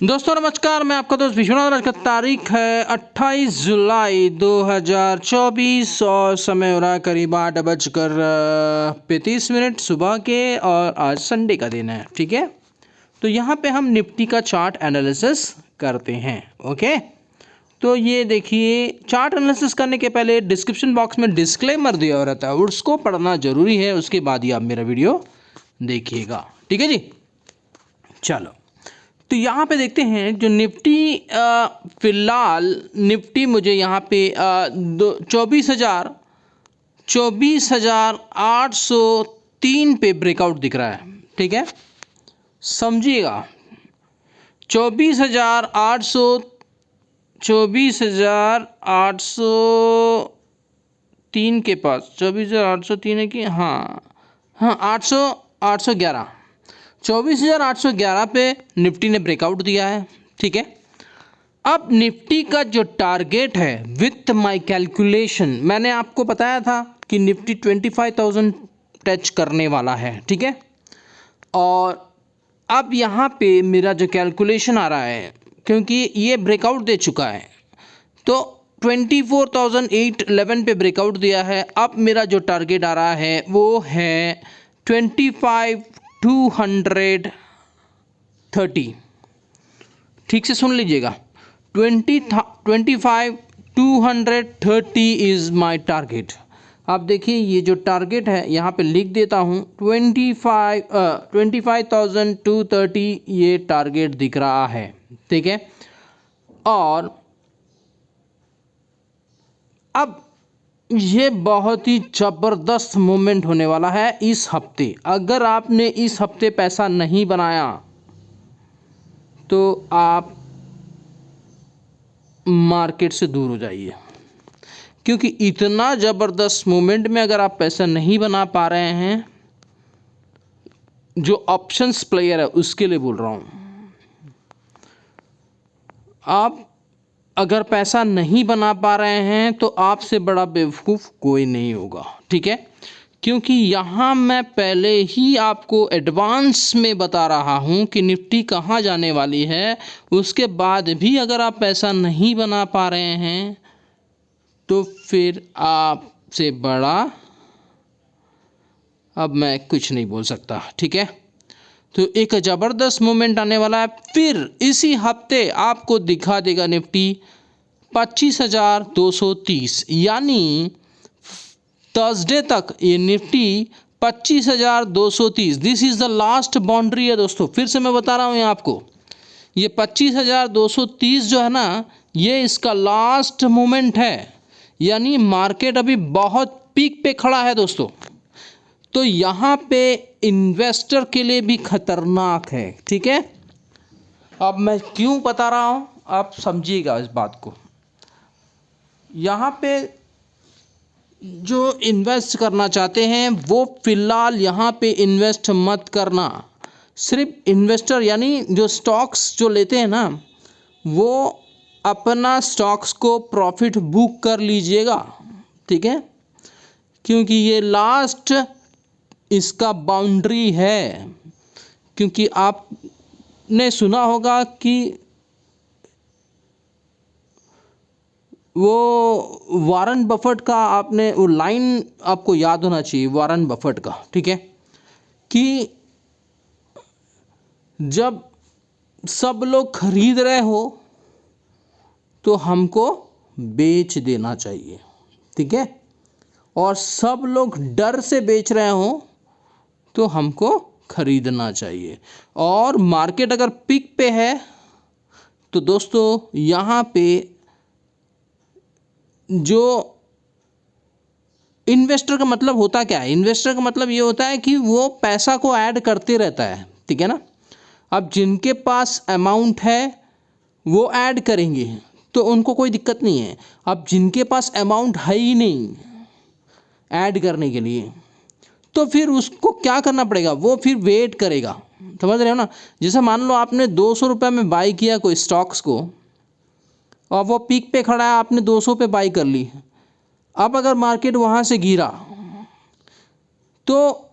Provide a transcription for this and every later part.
दोस्तों नमस्कार, मैं आपका दोस्त विश्वनाथ। आज का तारीख है 28 जुलाई 2024 और समय हो रहा है करीब 8:35 सुबह के, और आज संडे का दिन है। ठीक है, तो यहाँ पे हम निफ्टी का चार्ट एनालिसिस करते हैं। ओके, तो ये देखिए, चार्ट एनालिसिस करने के पहले डिस्क्रिप्शन बॉक्स में डिस्क्लेमर दिया हुआ रहता है, उसको पढ़ना ज़रूरी है, उसके बाद ही आप मेरा वीडियो देखिएगा। ठीक है जी, चलो तो यहाँ पे देखते हैं जो निफ्टी फिलहाल निफ्टी मुझे यहाँ पे 24,803 पे ब्रेकआउट दिख रहा है। ठीक है, समझिएगा, 24,803 के पास 24,803 है कि हाँ 811 24,811 पे निफ्टी ने ब्रेकआउट दिया है। ठीक है, अब निफ्टी का जो टारगेट है विथ माय कैलकुलेशन, मैंने आपको बताया था कि निफ्टी 25,000 टच करने वाला है। ठीक है, और अब यहाँ पे मेरा जो कैलकुलेशन आ रहा है, क्योंकि ये ब्रेकआउट दे चुका है, तो 24,811 पे ब्रेकआउट दिया है। अब मेरा जो टारगेट आ रहा है वो है 25,230। ठीक से सुन लीजिएगा, 25,230 इज़ माय टारगेट। आप देखिए, ये जो टारगेट है यहाँ पे लिख देता हूँ, 25,230 ये टारगेट दिख रहा है। ठीक है, और अब ये बहुत ही ज़बरदस्त मूवमेंट होने वाला है इस हफ्ते। अगर आपने इस हफ्ते पैसा नहीं बनाया तो आप मार्केट से दूर हो जाइए, क्योंकि इतना ज़बरदस्त मूवमेंट में अगर आप पैसा नहीं बना पा रहे हैं, जो ऑप्शंस प्लेयर है उसके लिए बोल रहा हूँ, आप अगर पैसा नहीं बना पा रहे हैं तो आपसे बड़ा बेवकूफ़ कोई नहीं होगा। ठीक है, क्योंकि यहाँ मैं पहले ही आपको एडवांस में बता रहा हूँ कि निफ्टी कहाँ जाने वाली है। उसके बाद भी अगर आप पैसा नहीं बना पा रहे हैं तो फिर आपसे बड़ा अब मैं कुछ नहीं बोल सकता। ठीक है, तो एक ज़बरदस्त मोमेंट आने वाला है। फिर इसी हफ्ते आपको दिखा देगा निफ्टी 25,230, यानी थर्सडे तक ये Nifty 25,230, this is the last boundary है दोस्तों। फिर से मैं बता रहा हूँ आपको, ये 25,230 जो है ना, ये इसका लास्ट मोमेंट है, यानी मार्केट अभी बहुत पीक पे खड़ा है दोस्तों। तो यहाँ पे इन्वेस्टर के लिए भी खतरनाक है। ठीक है, अब मैं क्यों बता रहा हूँ आप समझिएगा इस बात को। यहाँ पे जो इन्वेस्ट करना चाहते हैं वो फिलहाल यहाँ पे इन्वेस्ट मत करना। सिर्फ इन्वेस्टर यानी जो स्टॉक्स जो लेते हैं ना, वो अपना स्टॉक्स को प्रॉफिट बुक कर लीजिएगा। ठीक है, क्योंकि ये लास्ट इसका बाउंड्री है। क्योंकि आपने सुना होगा कि वो वॉरेन बफेट का, आपने वो लाइन आपको याद होना चाहिए वॉरेन बफेट का। ठीक है, कि जब सब लोग खरीद रहे हो तो हमको बेच देना चाहिए। ठीक है, और सब लोग डर से बेच रहे हो तो हमको खरीदना चाहिए। और मार्केट अगर पीक पे है तो दोस्तों यहाँ पे जो इन्वेस्टर का मतलब होता क्या है, इन्वेस्टर का मतलब ये होता है कि वो पैसा को ऐड करते रहता है। ठीक है ना, अब जिनके पास अमाउंट है वो ऐड करेंगे तो उनको कोई दिक्कत नहीं है। अब जिनके पास अमाउंट है ही नहीं ऐड करने के लिए, तो फिर उसको क्या करना पड़ेगा, वो फिर वेट करेगा। समझ रहे हो ना, जैसे मान लो आपने 200 रुपये में बाई किया कोई स्टॉक्स को, और वो पीक पे खड़ा है, आपने 200 पे बाई कर ली। अब अगर मार्केट वहाँ से गिरा तो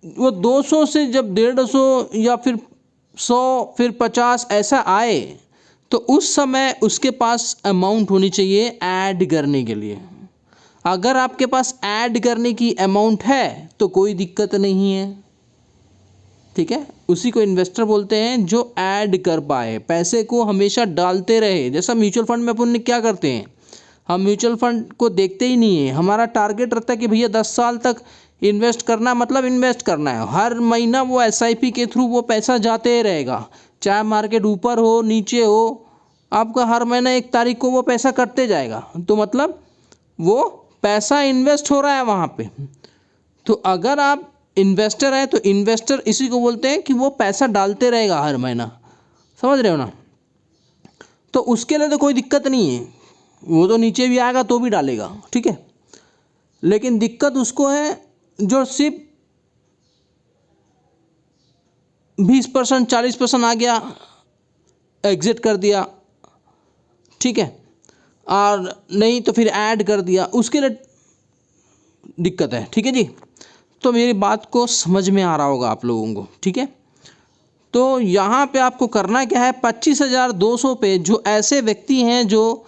वो 200 से जब 150 या फिर 100 फिर 50 ऐसा आए तो उस समय उसके पास अमाउंट होनी चाहिए ऐड करने के लिए। अगर आपके पास ऐड करने की अमाउंट है तो कोई दिक्कत नहीं है, ठीक है। उसी को इन्वेस्टर बोलते हैं जो ऐड कर पाए, पैसे को हमेशा डालते रहे। जैसा म्यूचुअल फंड में अपन क्या करते हैं, हम म्यूचुअल फंड को देखते ही नहीं है, हमारा टारगेट रहता है कि भैया 10 साल तक इन्वेस्ट करना, मतलब इन्वेस्ट करना है। हर महीना वो SIP के थ्रू वो पैसा जाते रहेगा, चाहे मार्केट ऊपर हो नीचे हो, आपका हर महीना 1 तारीख को वो पैसा कटते जाएगा। तो मतलब वो पैसा इन्वेस्ट हो रहा है वहाँ पे। तो अगर आप इन्वेस्टर है तो इन्वेस्टर इसी को बोलते हैं कि वो पैसा डालते रहेगा हर महीना, समझ रहे हो ना। तो उसके लिए तो कोई दिक्कत नहीं है, वो तो नीचे भी आएगा तो भी डालेगा, ठीक है। लेकिन दिक्कत उसको है जो सिर्फ 20% 40% आ गया, एग्जिट कर दिया, ठीक है, और नहीं तो फिर ऐड कर दिया, उसके लिए दिक्कत है, ठीक है जी। तो मेरी बात को समझ में आ रहा होगा आप लोगों को, ठीक है। तो यहाँ पे आपको करना क्या है, 25,200 पे जो ऐसे व्यक्ति हैं जो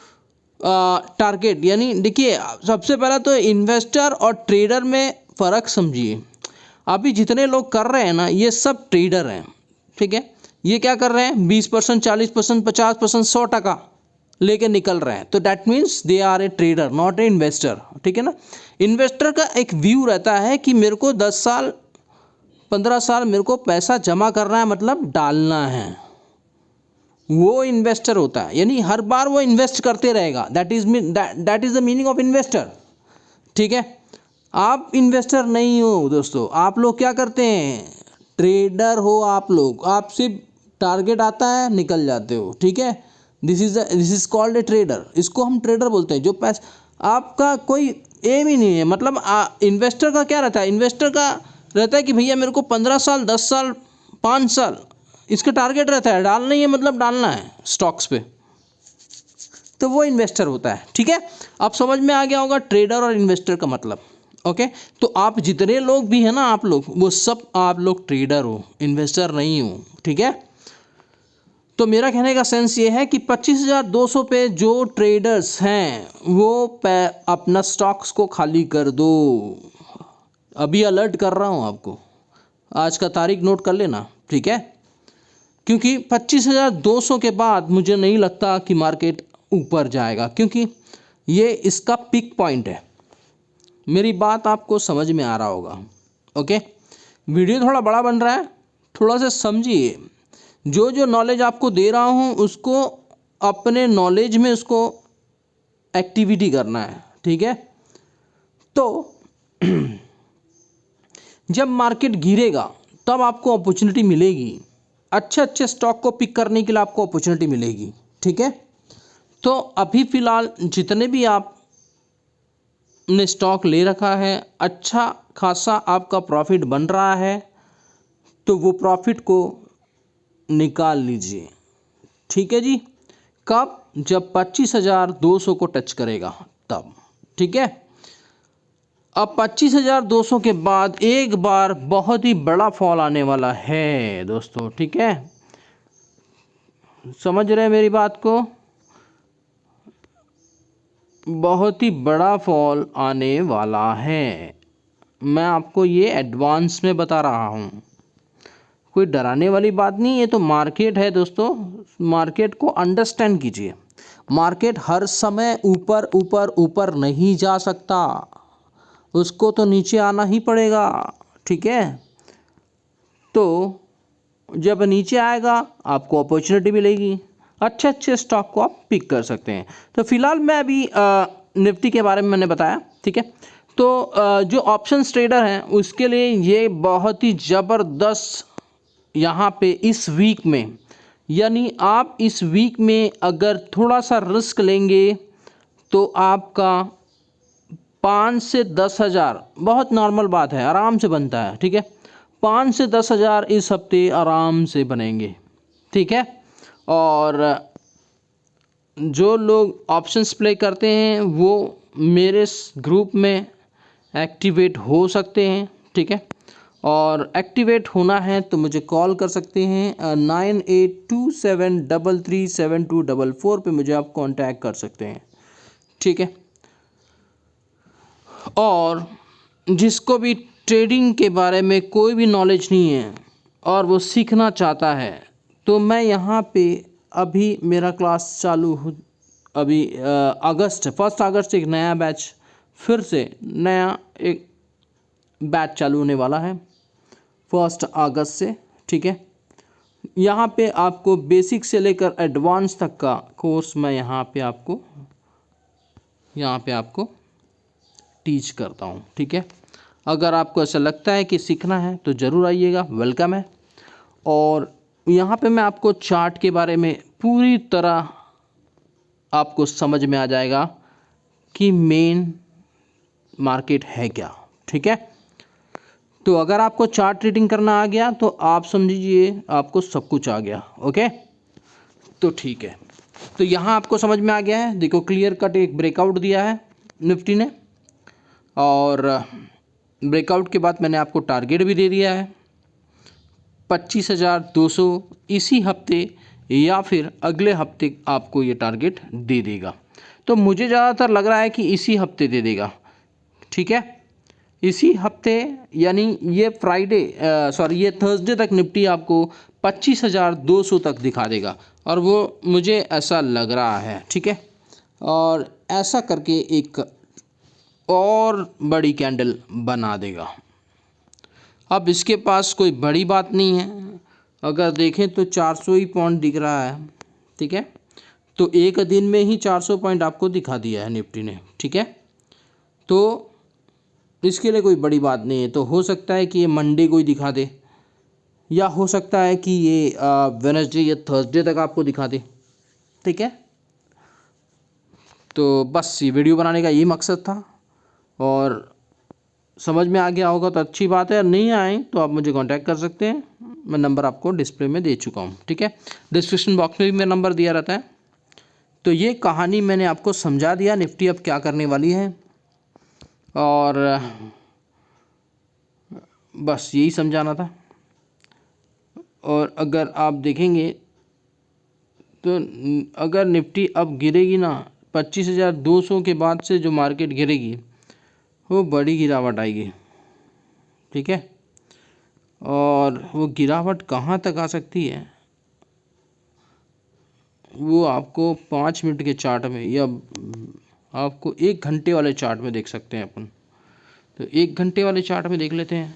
टारगेट, यानी देखिए सबसे पहला तो इन्वेस्टर और ट्रेडर में फ़र्क समझिए। अभी जितने लोग कर रहे हैं ना ये सब ट्रेडर हैं, ठीक है। ये क्या कर रहे हैं, 20% 40% 50% 100% लेके निकल रहे हैं, तो that means they are a trader not a investor, ठीक है ना। इन्वेस्टर का एक व्यू रहता है कि मेरे को 10 साल 15 साल मेरे को पैसा जमा करना है, मतलब डालना है, वो इन्वेस्टर होता है। यानी हर बार वो इन्वेस्ट करते रहेगा, that is the meaning of investor, ठीक है। आप इन्वेस्टर नहीं हो दोस्तों, आप लोग क्या करते हैं, ट्रेडर हो आप लोग। आप सिर्फ टारगेट आता है निकल जाते हो, ठीक है। This is called a trader, इसको हम ट्रेडर बोलते हैं। जो पैसा आपका कोई एम ही नहीं है, मतलब इन्वेस्टर का क्या रहता है, इन्वेस्टर का रहता है कि भैया मेरे को 15 साल 10 साल 5 साल इसका टारगेट रहता है, डालना ही है, मतलब डालना है स्टॉक्स पे, तो वो इन्वेस्टर होता है, ठीक है। अब समझ में आ गया होगा ट्रेडर और इन्वेस्टर का मतलब, ओके। तो आप जितने लोग भी हैं ना, आप लोग वो सब आप लोग ट्रेडर हो, इन्वेस्टर नहीं हो, ठीक है। तो मेरा कहने का सेंस ये है कि 25,200 पे जो ट्रेडर्स हैं वो अपना स्टॉक्स को खाली कर दो। अभी अलर्ट कर रहा हूँ आपको, आज का तारीख नोट कर लेना, ठीक है। क्योंकि 25,200 के बाद मुझे नहीं लगता कि मार्केट ऊपर जाएगा, क्योंकि ये इसका पिक पॉइंट है। मेरी बात आपको समझ में आ रहा होगा, ओके। वीडियो थोड़ा बड़ा बन रहा है, थोड़ा सा समझिए। जो जो नॉलेज आपको दे रहा हूँ उसको अपने नॉलेज में उसको एक्टिविटी करना है, ठीक है। तो जब मार्केट गिरेगा तब आपको अपॉर्चुनिटी मिलेगी, अच्छे अच्छे स्टॉक को पिक करने के लिए आपको अपॉर्चुनिटी मिलेगी, ठीक है। तो अभी फ़िलहाल जितने भी आपने स्टॉक ले रखा है, अच्छा खासा आपका प्रॉफिट बन रहा है, तो वो प्रॉफिट को निकाल लीजिए, ठीक है जी। कब, जब 25,200 को टच करेगा तब, ठीक है। अब 25,200 के बाद एक बार बहुत ही बड़ा फॉल आने वाला है दोस्तों, ठीक है। समझ रहे हैं मेरी बात को, बहुत ही बड़ा फॉल आने वाला है। मैं आपको ये एडवांस में बता रहा हूँ, कोई डराने वाली बात नहीं, ये तो मार्केट है दोस्तों। मार्केट को अंडरस्टैंड कीजिए, मार्केट हर समय ऊपर ऊपर ऊपर नहीं जा सकता, उसको तो नीचे आना ही पड़ेगा, ठीक है। तो जब नीचे आएगा आपको अपॉर्चुनिटी मिलेगी, अच्छे अच्छे स्टॉक को आप पिक कर सकते हैं। तो फिलहाल मैं अभी निफ्टी के बारे में मैंने बताया, ठीक है। तो जो ऑप्शंस ट्रेडर हैं उसके लिए ये बहुत ही ज़बरदस्त यहाँ पे इस वीक में, यानी आप इस वीक में अगर थोड़ा सा रिस्क लेंगे तो आपका 5 से 10 हज़ार बहुत नॉर्मल बात है, आराम से बनता है, ठीक है। 5 से 10 हज़ार इस हफ्ते आराम से बनेंगे, ठीक है। और जो लोग ऑप्शंस प्ले करते हैं वो मेरे ग्रुप में एक्टिवेट हो सकते हैं, ठीक है। और एक्टिवेट होना है तो मुझे कॉल कर सकते हैं 9827337244 पे मुझे आप कांटेक्ट कर सकते हैं, ठीक है। और जिसको भी ट्रेडिंग के बारे में कोई भी नॉलेज नहीं है और वो सीखना चाहता है तो मैं यहाँ पे अभी मेरा क्लास चालू अभी फर्स्ट अगस्त से एक नया बैच, फिर से नया एक बैच चालू होने वाला है 1 अगस्त से, ठीक है। यहाँ पे आपको बेसिक से लेकर एडवांस तक का कोर्स मैं यहाँ पे आपको टीच करता हूँ, ठीक है। अगर आपको ऐसा लगता है कि सीखना है तो ज़रूर आइएगा, वेलकम है। और यहाँ पे मैं आपको चार्ट के बारे में पूरी तरह आपको समझ में आ जाएगा कि मेन मार्केट है क्या, ठीक है। तो अगर आपको चार्ट रीडिंग करना आ गया तो आप समझिए आपको सब कुछ आ गया, ओके। तो ठीक है, तो यहाँ आपको समझ में आ गया है। देखो क्लियर कट एक ब्रेकआउट दिया है निफ्टी ने, और ब्रेकआउट के बाद मैंने आपको टारगेट भी दे दिया है 25,200 इसी हफ्ते या फिर अगले हफ्ते आपको ये टारगेट दे देगा। तो मुझे ज़्यादातर लग रहा है कि इसी हफ्ते दे देगा, ठीक है। इसी हफ्ते यानी ये ये थर्सडे तक निफ्टी आपको 25,200 तक दिखा देगा, और वो मुझे ऐसा लग रहा है, ठीक है। और ऐसा करके एक और बड़ी कैंडल बना देगा। अब इसके पास कोई बड़ी बात नहीं है, अगर देखें तो 400 ही पॉइंट दिख रहा है, ठीक है। तो एक दिन में ही 400 पॉइंट आपको दिखा दिया है निफ्टी ने, ठीक है। तो इसके लिए कोई बड़ी बात नहीं है। तो हो सकता है कि ये मंडे को ही दिखा दे, या हो सकता है कि ये वेडनेसडे या थर्सडे तक आपको दिखा दे, ठीक है। तो बस ये वीडियो बनाने का ये मकसद था, और समझ में आ गया होगा तो अच्छी बात है। नहीं आए तो आप मुझे कांटेक्ट कर सकते हैं, मैं नंबर आपको डिस्प्ले में दे चुका हूँ, ठीक है। डिस्क्रिप्शन बॉक्स में भी मेरा नंबर दिया रहता है। तो ये कहानी मैंने आपको समझा दिया निफ्टी अब क्या करने वाली है, और बस यही समझाना था। और अगर आप देखेंगे तो अगर निफ्टी अब गिरेगी ना 25,200 के बाद से जो मार्केट गिरेगी वो बड़ी गिरावट आएगी, ठीक है। और वो गिरावट कहाँ तक आ सकती है वो आपको 5 मिनट के चार्ट में या आपको 1 घंटे वाले चार्ट में देख सकते हैं अपन। तो 1 घंटे वाले चार्ट में देख लेते हैं।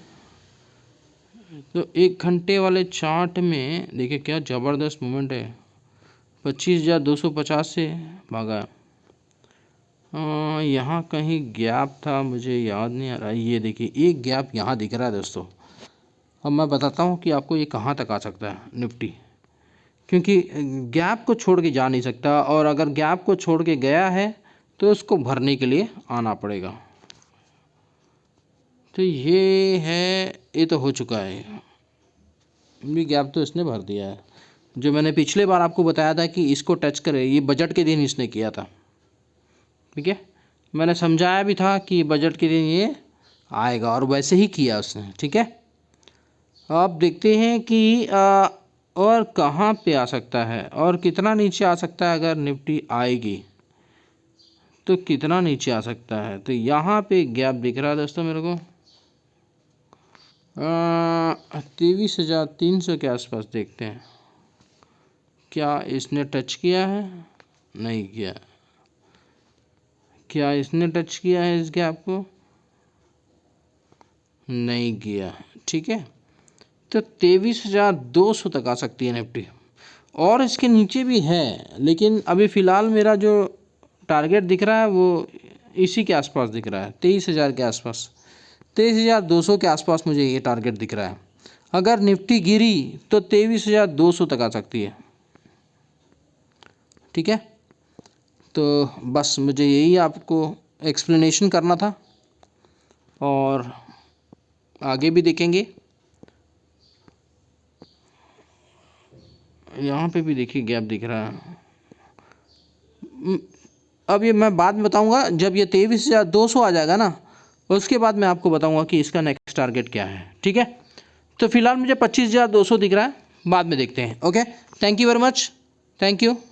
तो 1 घंटे वाले चार्ट में देखिए क्या ज़बरदस्त मूवमेंट है, 25,250 से भागा। यहाँ कहीं गैप था, मुझे याद नहीं आ रहा। ये देखिए एक गैप यहाँ दिख रहा है दोस्तों। अब मैं बताता हूँ कि आपको ये कहाँ तक आ सकता है निफ्टी, क्योंकि गैप को छोड़ के जा नहीं सकता, और अगर गैप को छोड़ के गया है तो उसको भरने के लिए आना पड़ेगा। तो ये है, ये तो हो चुका है, ये गैप तो इसने भर दिया है। जो मैंने पिछले बार आपको बताया था कि इसको टच करे, ये बजट के दिन इसने किया था, ठीक है। मैंने समझाया भी था कि बजट के दिन ये आएगा, और वैसे ही किया उसने, ठीक है। अब देखते हैं कि और कहाँ पे आ सकता है और कितना नीचे आ सकता है। अगर निफ्टी आएगी तो कितना नीचे आ सकता है। तो यहाँ पे गैप दिख रहा है दोस्तों मेरे को 23,300 के आसपास। देखते हैं क्या इसने टच किया है, नहीं किया। क्या इसने टच किया है इस गैप को, नहीं किया, ठीक है। तो 23,200 तक आ सकती है निफ्टी, और इसके नीचे भी है, लेकिन अभी फ़िलहाल मेरा जो टारगेट दिख रहा है वो इसी के आसपास दिख रहा है, 23,000 के आसपास, 23,200 के आसपास मुझे ये टारगेट दिख रहा है। अगर निफ्टी गिरी तो 23,200 तक आ सकती है, ठीक है। तो बस मुझे यही आपको एक्सप्लेनेशन करना था, और आगे भी देखेंगे। यहाँ पे भी देखिए गैप दिख रहा है। अब ये मैं बाद में बताऊँगा, जब ये 23,200 आ जाएगा ना, उसके बाद मैं आपको बताऊँगा कि इसका नेक्स्ट टारगेट क्या है, ठीक है। तो फिलहाल मुझे 25,200 दिख रहा है, बाद में देखते हैं। Okay, thank you very much, thank you.